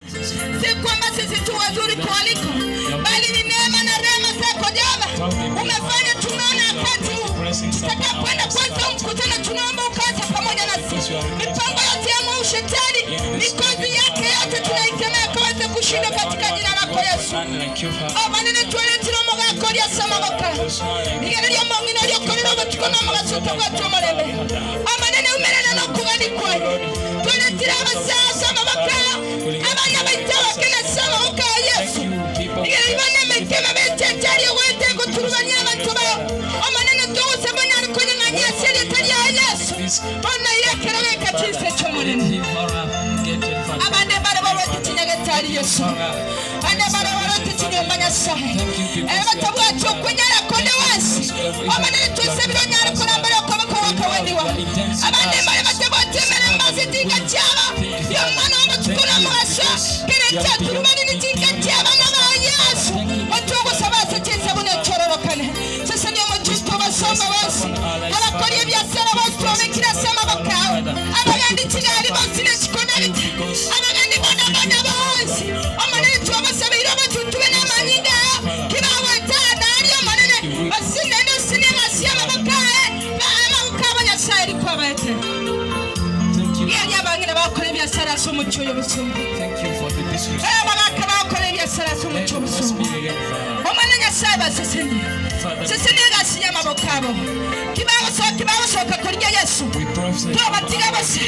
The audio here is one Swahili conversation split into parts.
Si kwamba sisi tu wazuri kualiko, bali ni neema na rehema zako Jehova. Umefanya tunaona wakati huu. Tutakapoenda kwanza mkutano tunaomba ukaze pamoja nasi. Mipango yote ya mwovu shetani, mikozi yake yote tunaikemea kaweze kushinda katika jina lako Yesu. Maneno tuwaletira mugako lya samaboka. Nigere lya mongino lya kolero batukona mugasota bwatu marebe. Maneno umerana no kubani kwayo. Tuwaletira abasasa maboka. Abanya baitawa kina samaboka Yesu. Nigere ibane mekema betetari wete guturubanya abantu bayo. Maneno tuwuse banyari kunyanganya sele tari ya Yesu. Ona irekera bekatise cyo munene. Abande bare bawete kinyagetari Yesu. Ande bare bawete kinyambanya sahe. Batabuwa cyo kunyara kone wasi. Maneno tuwuse bironyara kurambere ko bakora wendi wa. Abande bare batabuwa temere mbazi tinga cyaba. Yo mwana w'abatukura mwasha. Kireta turumani ni tinga cyaba na Yesu. Otugo sabase cyese bune cyororokane. Sasa niyo mutusto basoma bose. Abakora ibyasara bose bamekira sama bakawe. Abagandi kigali bose ne kikonabiti. Abagandi bona bose. Amanene tubasabira batutube n'amahinga. Kibawe tada ariyo manene. Basine no sinema siya bakawe. Baba ukabanya sayiri kwabete. Yanya bangire bakora ibyasara so mucyo busumu. Thank you for the business. Bakora ibyasara so mucyo busumu. Omanenya saba seseni. Seseni gasinya mabokabo. Kibawo soka kurya Yesu. Tubatiga bose.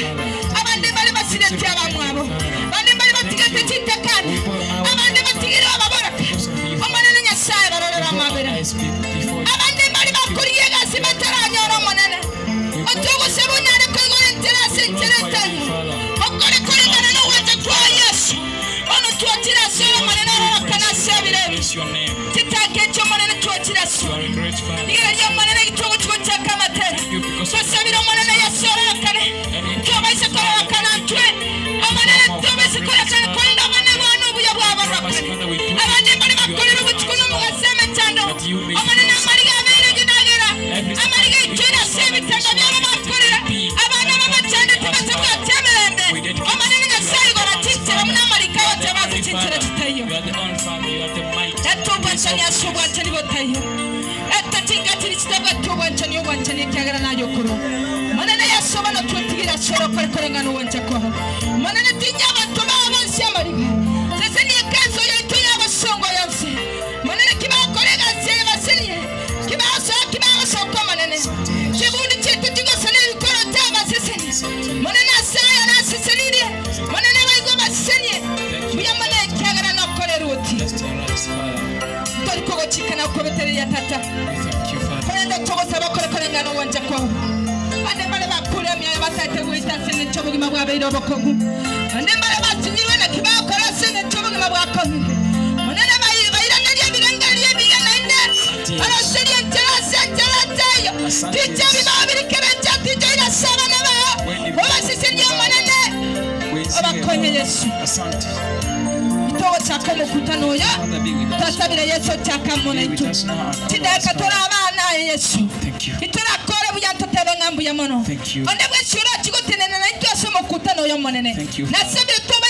Abandi bari basireti abamwabo. Abandi bari batigate tintekana. Abandi batigira ababaraka. Omanenya saba barara mabera. Abandi bari bakuriye gasi bataranyora monene. Otugo sebunyane kongore terase teretani. Okore korengana no wete kwa Yesu. Ono tuatira sura monene kana sebire. Titake cyo monene tuatira sura. Nigera yo monene itogo tuatira kamate. Sosabira monene yasora kane. Kyobaise kora kana twe. Amanene tobaise kora kana kwenda monene bano buya bwabara. Abanje bari bakorera ubutukuno mu gaseme cyando. Amanene amariga abere ginagera. Amariga itera sebitanga byaba bakorera. Abana b'amacande tibaze bwatemerembe. Amanene ngasari gora titira mu namarika wote bazi titira titayo. Atubachani asubachani botayo. Atatinga tiristabwa tubachani obachani kyagara nayo kuro. Manene yasobana twetigira soro korengana wanje ko. Manene tinya abantu babansi amariga. Sese ni kazo yetu yabasongo yose. Manene kibakorega sele basiliye. Kibaso ko manene. Kibundi cyetu tigosane bikoro taba sese. Manene asaya na seseliye. Manene bayigo basiliye. Biya manene kyagara no koreruti. Toriko chikana ko betere ya tata. Kwenda togosa bakorengana wanje ko. Ande male bakure mya basate guita sene chobugima bwa beiro bokogu. Ande male batinyirwe na kibakora sene chobugima bwa kogu. Monene bayira nari birangari bigana inde. Ara seri entera Tija bibabiri kebenja tija ina saba na ba. Oba sisi nyo monene. Oba konye Yesu. Asante. Itowo chaka mukutano ya. Tasabira Yesu chaka mona itu. Tidaka tora abana Yesu. Itora kore buya totebe ngambu ya mono. Onde bwe shura chikotenene na itu aso mukutano ya monene. Nasabira toba